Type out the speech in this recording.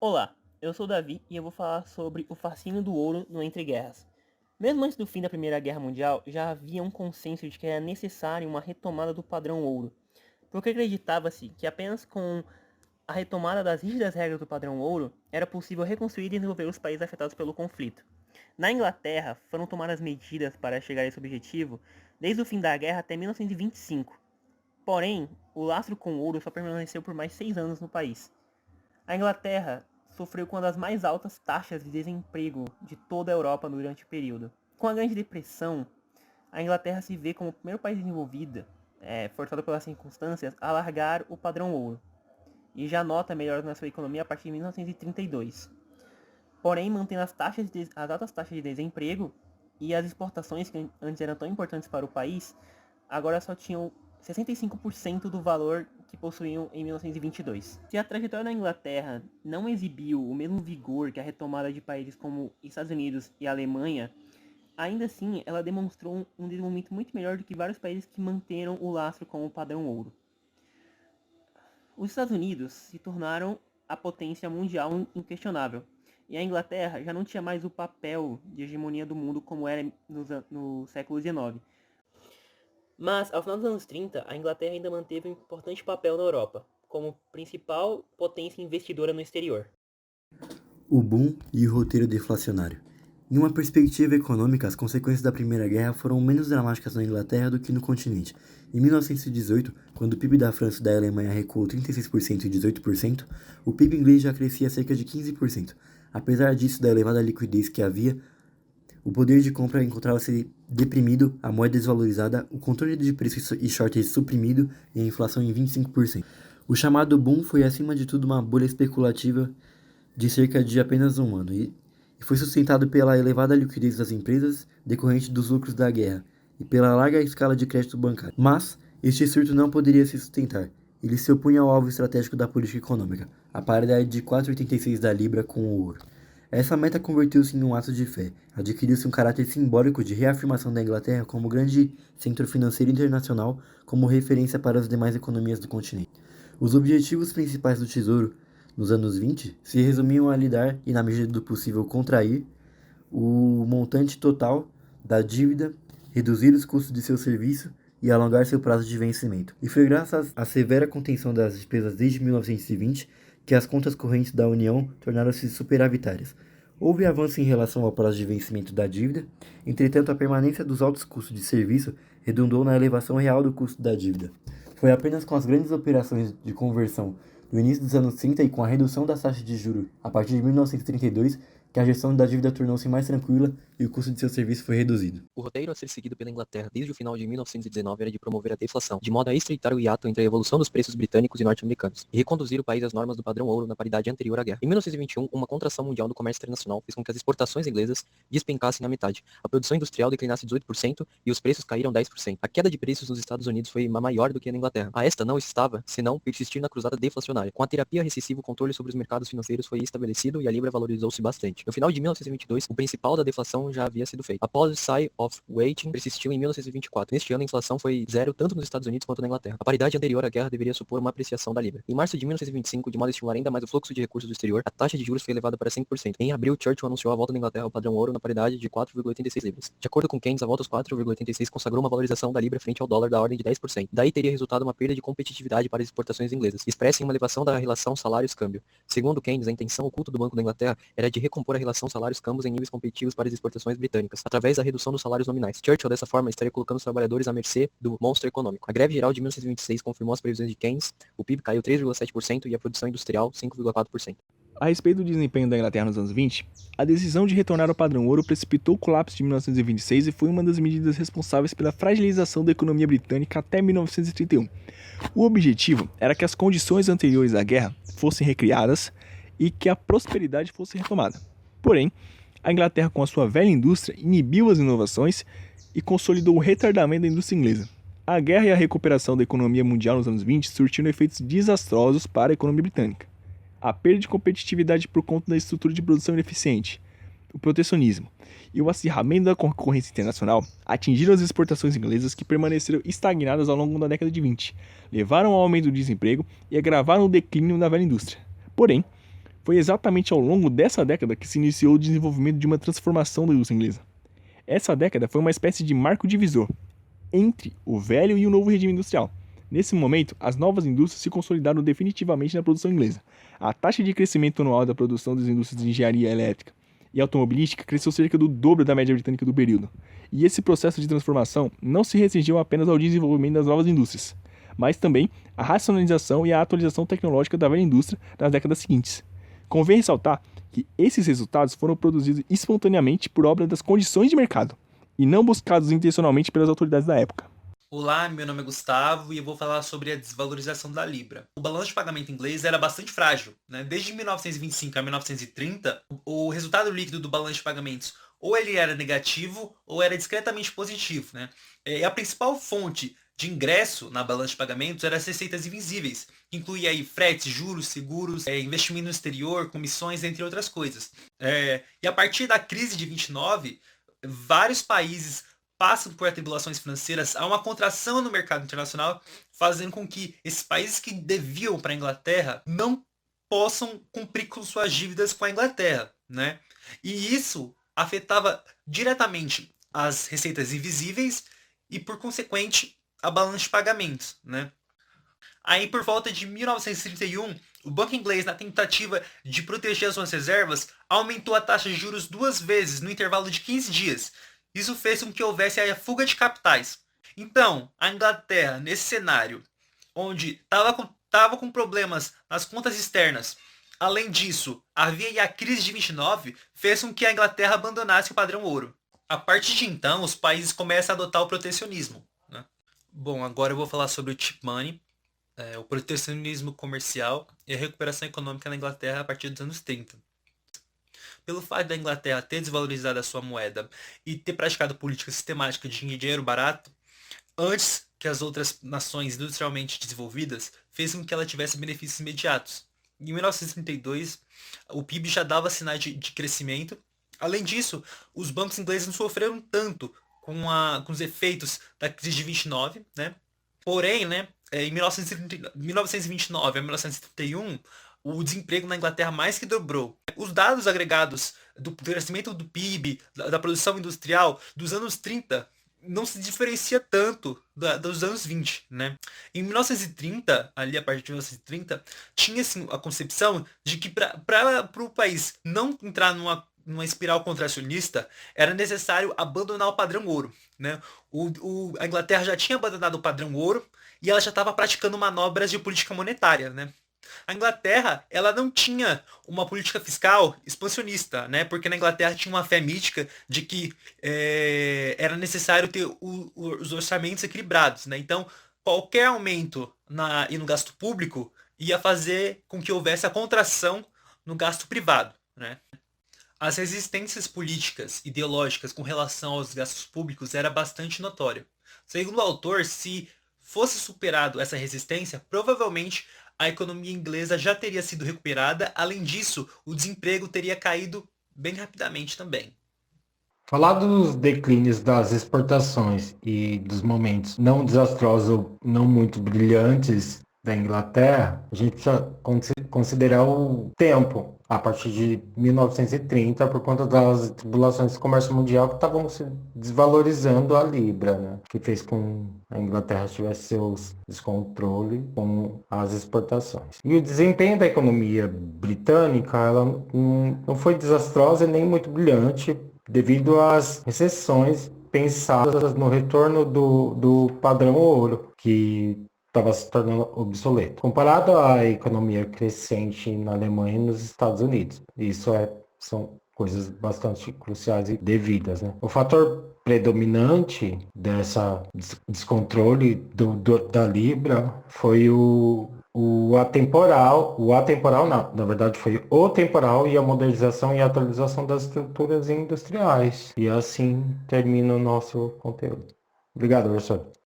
Olá, eu sou o Davi e eu vou falar sobre o fascínio do ouro no Entre Guerras. Mesmo antes do fim da Primeira Guerra Mundial, já havia um consenso de que era necessário uma retomada do padrão ouro, porque acreditava-se que apenas com a retomada das rígidas regras do padrão ouro era possível reconstruir e desenvolver os países afetados pelo conflito. Na Inglaterra, foram tomadas medidas para chegar a esse objetivo desde o fim da guerra até 1925. Porém, o lastro com ouro só permaneceu por mais 6 anos no país. A Inglaterra sofreu com uma das mais altas taxas de desemprego de toda a Europa durante o período. Com a Grande Depressão, a Inglaterra se vê como o primeiro país desenvolvido, forçado pelas circunstâncias, a largar o padrão ouro, e já nota melhoras na sua economia a partir de 1932. Porém, mantendo as altas taxas de desemprego e as exportações que antes eram tão importantes para o país, agora só tinham 65% do valor que possuíam em 1922. Se a trajetória da Inglaterra não exibiu o mesmo vigor que a retomada de países como Estados Unidos e Alemanha, ainda assim ela demonstrou um desenvolvimento muito melhor do que vários países que manteram o lastro como o padrão ouro. Os Estados Unidos se tornaram a potência mundial inquestionável, e a Inglaterra já não tinha mais o papel de hegemonia do mundo como era no século XIX. Mas, ao final dos anos 30, a Inglaterra ainda manteve um importante papel na Europa, como principal potência investidora no exterior. O boom e o roteiro deflacionário. Em uma perspectiva econômica, as consequências da Primeira Guerra foram menos dramáticas na Inglaterra do que no continente. Em 1918, quando o PIB da França e da Alemanha recuou 36% e 18%, o PIB inglês já crescia cerca de 15%. Apesar disso, da elevada liquidez que havia, o poder de compra encontrava-se deprimido, a moeda desvalorizada, o controle de preços e shortage suprimido e a inflação em 25%. O chamado boom foi, acima de tudo, uma bolha especulativa de cerca de apenas um ano e foi sustentado pela elevada liquidez das empresas decorrente dos lucros da guerra e pela larga escala de crédito bancário. Mas este surto não poderia se sustentar. Ele se opunha ao alvo estratégico da política econômica, a paridade de 4,86 da libra com o ouro. Essa meta converteu-se em um ato de fé, adquiriu-se um caráter simbólico de reafirmação da Inglaterra como grande centro financeiro internacional, como referência para as demais economias do continente. Os objetivos principais do Tesouro nos anos 20 se resumiam a lidar e, na medida do possível, contrair o montante total da dívida, reduzir os custos de seu serviço e alongar seu prazo de vencimento. E foi graças à severa contenção das despesas desde 1920 que as contas correntes da União tornaram-se superavitárias. Houve avanço em relação ao prazo de vencimento da dívida, entretanto a permanência dos altos custos de serviço redundou na elevação real do custo da dívida. Foi apenas com as grandes operações de conversão no início dos anos 30 e com a redução das taxas de juros a partir de 1932 que a gestão da dívida tornou-se mais tranquila e o custo de seu serviço foi reduzido. O roteiro a ser seguido pela Inglaterra desde o final de 1919 era de promover a deflação, de modo a estreitar o hiato entre a evolução dos preços britânicos e norte-americanos, e reconduzir o país às normas do padrão ouro na paridade anterior à guerra. Em 1921, uma contração mundial no comércio internacional fez com que as exportações inglesas despencassem na metade, a produção industrial declinasse 18% e os preços caíram 10%. A queda de preços nos Estados Unidos foi maior do que na Inglaterra. A esta não estava, senão, persistir na cruzada deflacionária. Com a terapia recessiva, o controle sobre os mercados financeiros foi estabelecido e a libra valorizou-se bastante. No final de 1922, o principal da deflação já havia sido feito. Após o sigh of waiting persistiu em 1924. Neste ano, a inflação foi zero tanto nos Estados Unidos quanto na Inglaterra. A paridade anterior à guerra deveria supor uma apreciação da libra. Em março de 1925, de modo a estimular ainda mais o fluxo de recursos do exterior, a taxa de juros foi elevada para 100%. Em abril, Churchill anunciou a volta da Inglaterra ao padrão ouro na paridade de 4,86 libras. De acordo com Keynes, a volta aos 4,86 consagrou uma valorização da libra frente ao dólar da ordem de 10%. Daí teria resultado uma perda de competitividade para as exportações inglesas, expressa em uma elevação da relação salários-câmbio. Segundo Keynes, a intenção oculta do Banco da Inglaterra era de recompor a relação salários-câmbios em níveis competitivos para as exportações britânicas, através da redução dos salários nominais. Churchill, dessa forma, estaria colocando os trabalhadores à mercê do monstro econômico. A greve geral de 1926 confirmou as previsões de Keynes, o PIB caiu 3,7% e a produção industrial 5,4%. A respeito do desempenho da Inglaterra nos anos 20, a decisão de retornar ao padrão ouro precipitou o colapso de 1926 e foi uma das medidas responsáveis pela fragilização da economia britânica até 1931. O objetivo era que as condições anteriores à guerra fossem recriadas e que a prosperidade fosse retomada. Porém, a Inglaterra, com a sua velha indústria, inibiu as inovações e consolidou o retardamento da indústria inglesa. A guerra e a recuperação da economia mundial nos anos 20 surtiram efeitos desastrosos para a economia britânica. A perda de competitividade por conta da estrutura de produção ineficiente, o protecionismo e o acirramento da concorrência internacional atingiram as exportações inglesas, que permaneceram estagnadas ao longo da década de 20, levaram ao aumento do desemprego e agravaram o declínio da velha indústria. Porém, Foi exatamente ao longo dessa década que se iniciou o desenvolvimento de uma transformação da indústria inglesa. Essa década foi uma espécie de marco divisor entre o velho e o novo regime industrial. Nesse momento, as novas indústrias se consolidaram definitivamente na produção inglesa. A taxa de crescimento anual da produção das indústrias de engenharia elétrica e automobilística cresceu cerca do dobro da média britânica do período. E esse processo de transformação não se restringiu apenas ao desenvolvimento das novas indústrias, mas também à racionalização e à atualização tecnológica da velha indústria nas décadas seguintes. Convém ressaltar que esses resultados foram produzidos espontaneamente por obra das condições de mercado, e não buscados intencionalmente pelas autoridades da época. Olá, meu nome é Gustavo e eu vou falar sobre a desvalorização da Libra. O balanço de pagamento inglês era bastante frágil, né? Desde 1925 a 1930, o resultado líquido do balanço de pagamentos ou ele era negativo ou era discretamente positivo, né? E a principal fonte de ingresso na balança de pagamentos eram as receitas invisíveis, que incluía aí fretes, juros, seguros, investimento no exterior, comissões, entre outras coisas. E a partir da crise de 29, vários países passam por atribulações financeiras, há uma contração no mercado internacional, fazendo com que esses países que deviam para a Inglaterra não possam cumprir com suas dívidas com a Inglaterra, né? E isso afetava diretamente as receitas invisíveis e, por consequente, a balança de pagamentos, né? Aí, por volta de 1931, o Banco Inglês, na tentativa de proteger as suas reservas, aumentou a taxa de juros 2 vezes no intervalo de 15 dias. Isso fez com que houvesse a fuga de capitais. Então, a Inglaterra, nesse cenário, onde estava com problemas nas contas externas, além disso, havia a crise de 29, fez com que a Inglaterra abandonasse o padrão ouro. A partir de então, os países começam a adotar o protecionismo, né? Bom, agora eu vou falar sobre o cheap money, o protecionismo comercial e a recuperação econômica na Inglaterra a partir dos anos 30. Pelo fato da Inglaterra ter desvalorizado a sua moeda e ter praticado política sistemática de dinheiro barato, antes que as outras nações industrialmente desenvolvidas, fez com que ela tivesse benefícios imediatos. Em 1932, o PIB já dava sinais de crescimento. Além disso, os bancos ingleses não sofreram tanto com os efeitos da crise de 29, né? Porém, né, em 1929 a 1931, o desemprego na Inglaterra mais que dobrou. Os dados agregados do crescimento do PIB, da produção industrial dos anos 30, não se diferencia tanto dos anos 20, né? Em 1930, ali a partir de 1930, tinha assim, a concepção de que para o país não entrar numa espiral contracionista, era necessário abandonar o padrão ouro, né? A Inglaterra já tinha abandonado o padrão ouro e ela já estava praticando manobras de política monetária, né? A Inglaterra, ela não tinha uma política fiscal expansionista, né? Porque na Inglaterra tinha uma fé mítica de que era necessário ter os orçamentos equilibrados, né? Então, qualquer aumento no gasto público ia fazer com que houvesse a contração no gasto privado, né? As resistências políticas, ideológicas com relação aos gastos públicos era bastante notória. Segundo o autor, se fosse superado essa resistência, provavelmente a economia inglesa já teria sido recuperada. Além disso, o desemprego teria caído bem rapidamente também. Falar dos declínios das exportações e dos momentos não desastrosos ou não muito brilhantes da Inglaterra, a gente precisa considerar o tempo, a partir de 1930, por conta das tribulações do comércio mundial que estavam se desvalorizando a Libra, né? Que fez com que a Inglaterra tivesse seus descontrole com as exportações. E o desempenho da economia britânica, ela não foi desastrosa nem muito brilhante, devido às recessões pensadas no retorno do padrão ouro, que estava se tornando obsoleto, comparado à economia crescente na Alemanha e nos Estados Unidos. Isso são coisas bastante cruciais e devidas, né? O fator predominante dessa descontrole da Libra foi o atemporal, não, na verdade foi o temporal e a modernização e atualização das estruturas industriais. E assim termina o nosso conteúdo. Obrigado, professor.